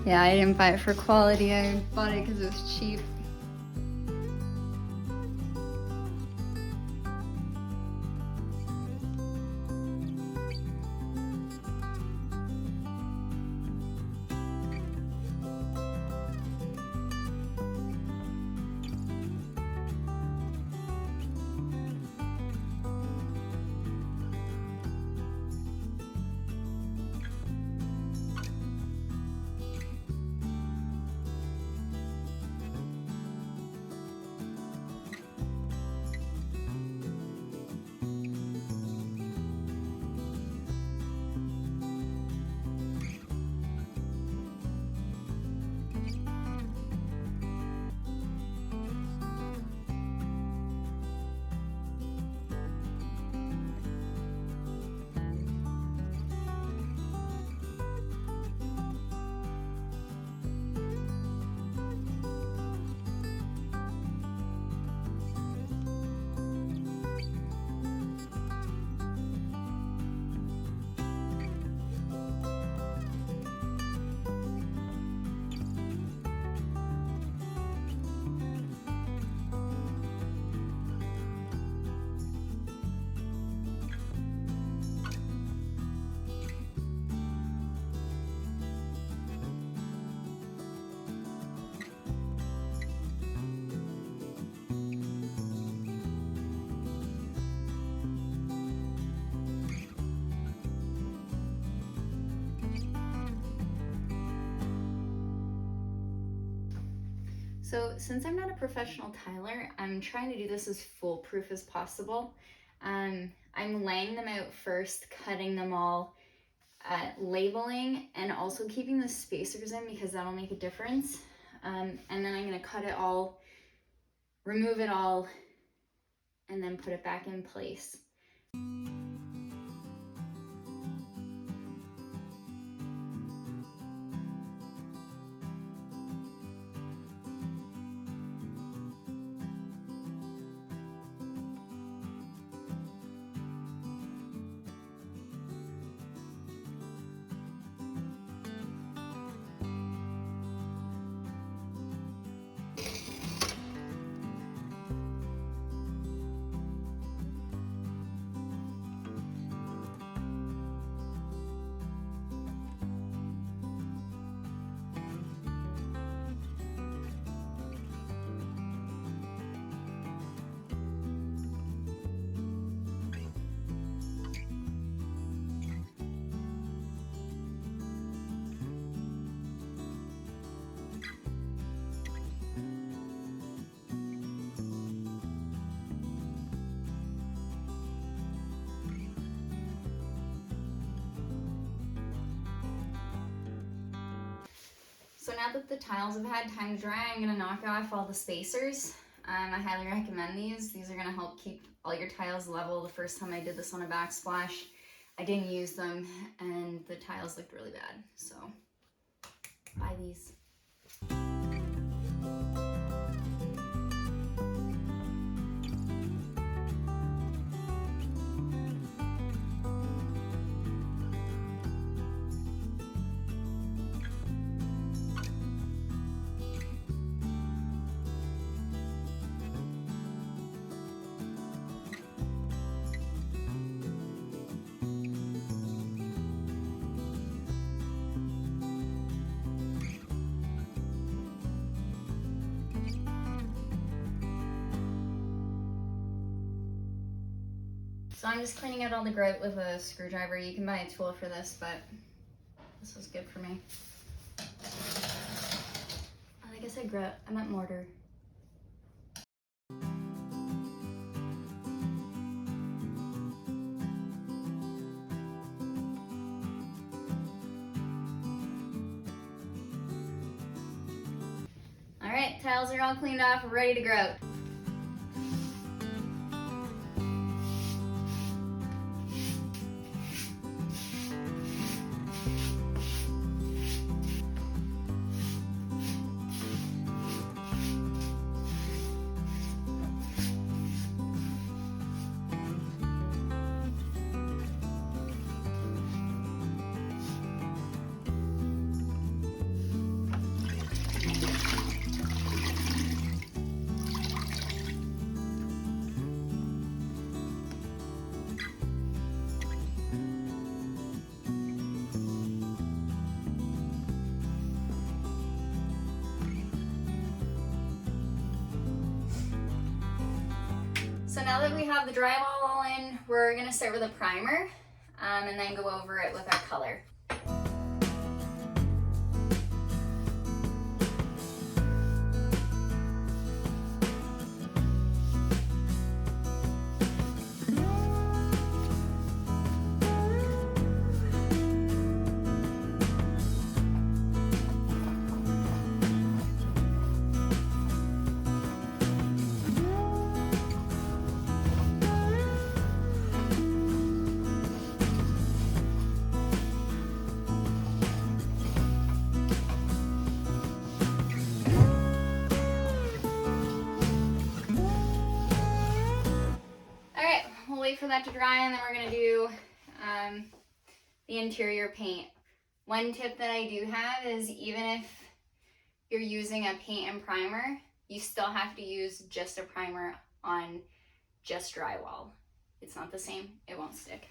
Yeah, I didn't buy it for quality. I bought it because it was cheap. So since I'm not a professional tiler, I'm trying to do this as foolproof as possible. I'm laying them out first, cutting them all, labeling, and also keeping the spacers in because that'll make a difference. And then I'm gonna cut it all, remove it all, and then put it back in place. So now that the tiles have had time to dry, I'm gonna knock off all the spacers. I highly recommend these. These are gonna help keep all your tiles level. The first time I did this on a backsplash, I didn't use them and the tiles looked really bad. So buy these. So I'm just cleaning out all the grout with a screwdriver. You can buy a tool for this, but this was good for me. Like I said grout, I meant mortar. All right, tiles are all cleaned off, we're ready to grout. So now that we have the drywall all in, we're gonna start with a primer and then go over it with our color. We'll wait for that to dry and then we're gonna do the interior paint. One tip that I do have is even if you're using a paint and primer, you still have to use just a primer on just drywall. It's not the same, it won't stick.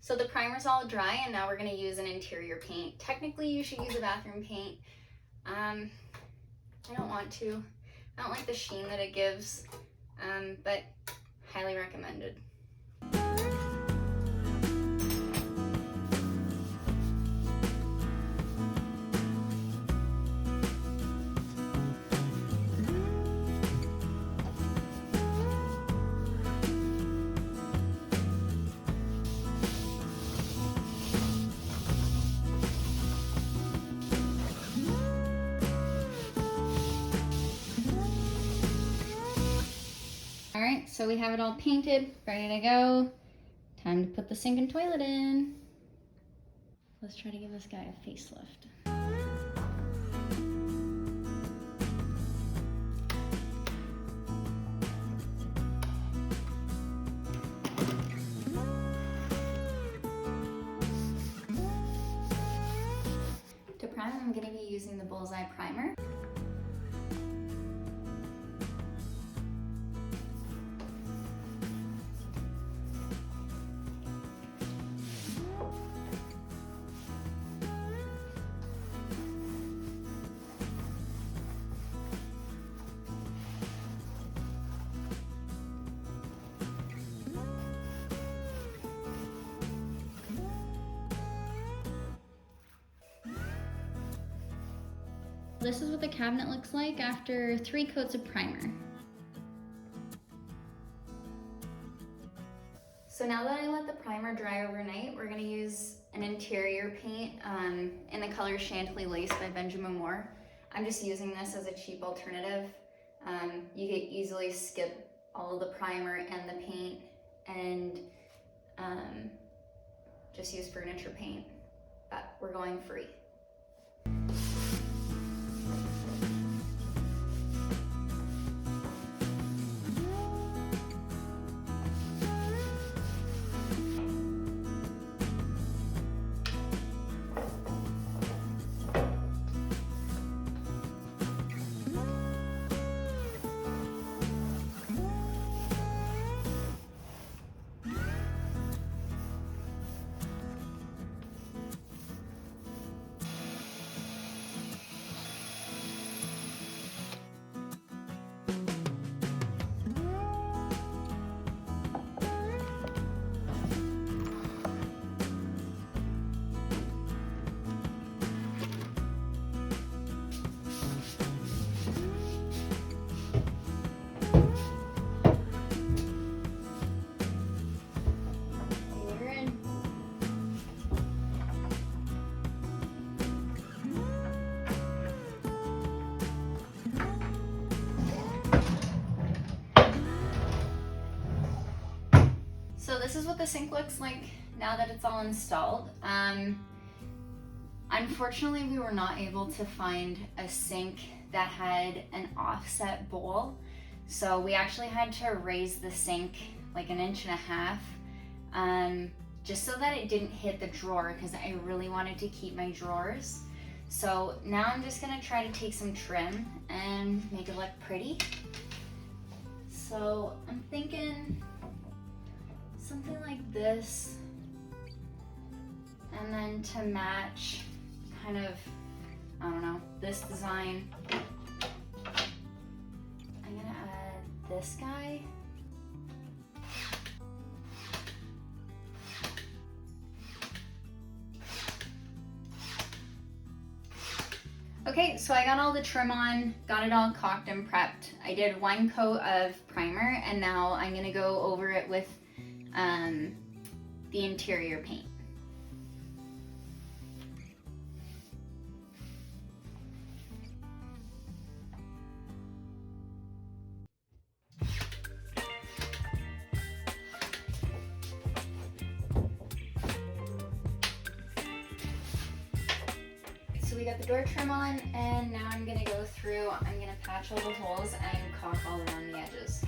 So the primer's all dry and now we're gonna use an interior paint. Technically you should use a bathroom paint. I don't want to. I don't like the sheen that it gives, but highly recommended. All right, so we have it all painted, ready to go. Time to put the sink and toilet in. Let's try to give this guy a facelift. To prime, I'm gonna be using the Bullseye Primer. This is what the cabinet looks like after 3 coats of primer. So now that I let the primer dry overnight, we're gonna use an interior paint in the color Chantilly Lace by Benjamin Moore. I'm just using this as a cheap alternative. You could easily skip all of the primer and the paint and just use furniture paint, but we're going free. So this is what the sink looks like now that it's all installed. Unfortunately, we were not able to find a sink that had an offset bowl. So we actually had to raise the sink like 1.5 inches, just so that it didn't hit the drawer because I really wanted to keep my drawers. So now I'm just gonna try to take some trim and make it look pretty. So I'm thinking something like this, and then to match kind of, I don't know, this design, I'm gonna add this guy. Okay, so I got all the trim on, got it all caulked and prepped. I did 1 coat of primer, and now I'm gonna go over it with the interior paint. So we got the door trim on, and now I'm gonna go through, I'm gonna patch all the holes and caulk all around the edges.